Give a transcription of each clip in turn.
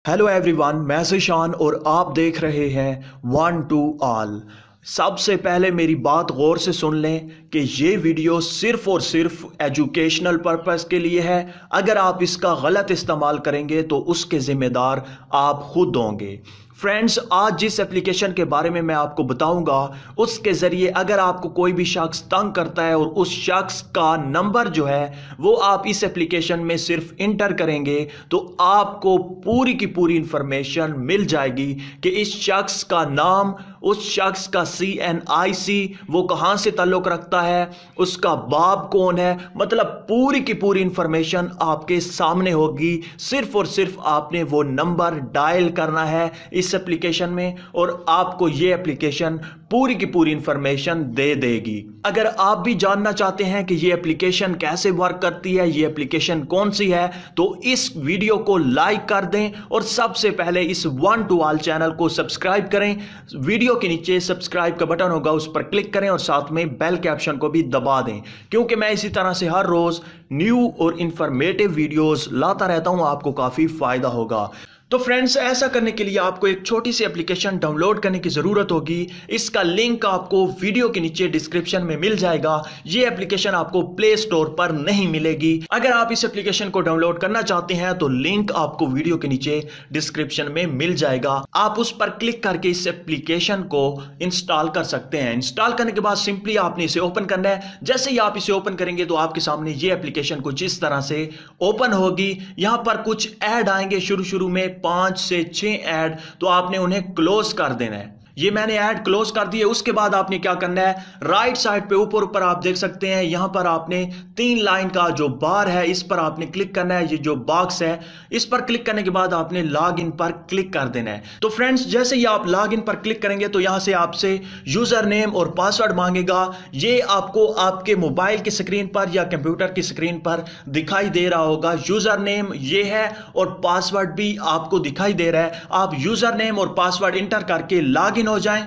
Hello everyone, मैं जिशान और आप देख रहे हैं वन टू ऑल। सबसे पहले मेरी बात गौर से सुन लें कि ये वीडियो सिर्फ और सिर्फ एजुकेशनल पर्पस के लिए है। अगर आप इसका गलत इस्तेमाल करेंगे तो उसके जिम्मेदार आप खुद होंगे। फ्रेंड्स, आज जिस एप्लीकेशन के बारे में मैं आपको बताऊंगा उसके ज़रिए अगर आपको कोई भी शख्स तंग करता है और उस शख्स का नंबर जो है वो आप इस एप्लीकेशन में सिर्फ इंटर करेंगे तो आपको पूरी की पूरी इंफॉर्मेशन मिल जाएगी कि इस शख्स का नाम, उस शख्स का CNIC, वो कहाँ से ताल्लुक़ रखता है, उसका बाप कौन है, मतलब पूरी की पूरी इंफॉर्मेशन आपके सामने होगी। सिर्फ और सिर्फ आपने वो नंबर डायल करना है इस एप्लीकेशन में और आपको ये एप्लीकेशन पूरी की पूरी इंफॉर्मेशन दे देगी। अगर आप भी जानना चाहते हैं कि ये एप्लीकेशन कैसे वर्क करती है, ये एप्लीकेशन कौन सी है, तो इस वीडियो को लाइक कर दें और सबसे पहले इस वन टू ऑल चैनल को सब्सक्राइब करें। वीडियो के नीचे सब्सक्राइब का बटन होगा, उस पर क्लिक करें और साथ में बेल के ऑप्शन को भी दबा दें, क्योंकि मैं इसी तरह से हर रोज न्यू और इंफॉर्मेटिव वीडियोस लाता रहता हूं। आपको काफी फायदा होगा। तो फ्रेंड्स, ऐसा करने के लिए आपको एक छोटी सी एप्लीकेशन डाउनलोड करने की ज़रूरत होगी। इसका लिंक आपको वीडियो के नीचे डिस्क्रिप्शन में मिल जाएगा। ये एप्लीकेशन आपको प्ले स्टोर पर नहीं मिलेगी। अगर आप इस एप्लीकेशन को डाउनलोड करना चाहते हैं तो लिंक आपको वीडियो के नीचे डिस्क्रिप्शन में मिल जाएगा। आप उस पर क्लिक करके इस एप्लीकेशन को इंस्टॉल कर सकते हैं। इंस्टॉल करने के बाद सिंपली आपने इसे ओपन करना है। जैसे ही आप इसे ओपन करेंगे तो आपके सामने ये एप्लीकेशन कुछ इस तरह से ओपन होगी। यहां पर कुछ ऐड आएंगे शुरू में 5 से 6 ऐड, तो आपने उन्हें क्लोज कर देना है। ये मैंने ऐड क्लोज कर दिए। उसके बाद आपने क्या करना है, राइट साइड पे ऊपर आप देख सकते हैं, यहां पर आपने 3 लाइन का जो बार है इस पर आपने क्लिक करना है। ये जो बॉक्स है इस पर क्लिक करने के बाद आपने लॉग इन पर क्लिक कर देना है। तो फ्रेंड्स, जैसे ही आप लॉग इन पर क्लिक करेंगे तो यहां से आपसे यूजर नेम और पासवर्ड मांगेगा। ये आपको आपके मोबाइल की स्क्रीन पर या कंप्यूटर की स्क्रीन पर दिखाई दे रहा होगा। यूजर नेम ये है और पासवर्ड भी आपको दिखाई दे रहा है। आप यूजर नेम और पासवर्ड इंटर करके लॉग हो जाएं।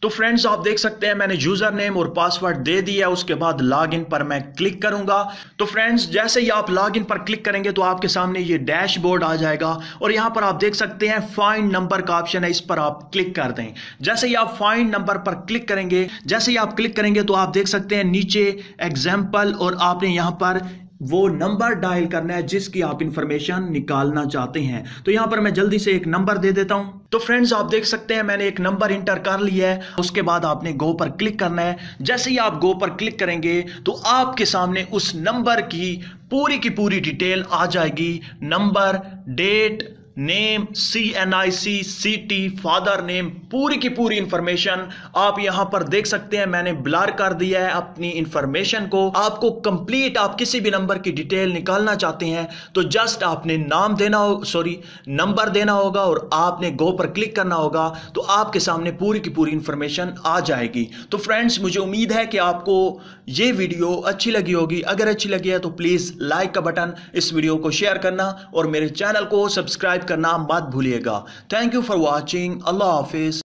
तो फ्रेंड्स, आप देख सकते हैं मैंने यूजर नेम और पासवर्ड दे दिया। उसके बाद लॉग इन पर मैं क्लिक करूंगा। तो फ्रेंड्स, जैसे ही आप लॉग इन पर क्लिक करेंगे तो आपके सामने ये डैशबोर्ड आ जाएगा और यहां पर आप देख सकते हैं फाइंड नंबर का ऑप्शन है, इस पर आप क्लिक कर दें। जैसे ही आप फाइंड नंबर पर क्लिक करेंगे, जैसे ही आप क्लिक करेंगे तो आप देख सकते हैं नीचे एग्जाम्पल और आपने यहां पर वो नंबर डायल करना है जिसकी आप इंफॉर्मेशन निकालना चाहते हैं। तो यहां पर मैं जल्दी से एक नंबर दे देता हूं। तो फ्रेंड्स, आप देख सकते हैं मैंने एक नंबर इंटर कर लिया है। उसके बाद आपने गो पर क्लिक करना है। जैसे ही आप गो पर क्लिक करेंगे तो आपके सामने उस नंबर की पूरी डिटेल आ जाएगी। Number, date, name, CNIC, city, father name, पूरी की पूरी इंफॉर्मेशन आप यहां पर देख सकते हैं। मैंने ब्लर कर दिया है अपनी इंफॉर्मेशन को। आपको कंप्लीट, आप किसी भी नंबर की डिटेल निकालना चाहते हैं तो जस्ट आपने नाम देना हो, नंबर देना होगा और आपने गो पर क्लिक करना होगा तो आपके सामने पूरी की पूरी इंफॉर्मेशन आ जाएगी। तो फ्रेंड्स, मुझे उम्मीद है कि आपको ये वीडियो अच्छी लगी होगी। अगर अच्छी लगी है तो प्लीज लाइक का बटन, इस वीडियो को शेयर करना और मेरे चैनल को सब्सक्राइब करना मत भूलिएगा। Thank you for watching. Allah Hafiz.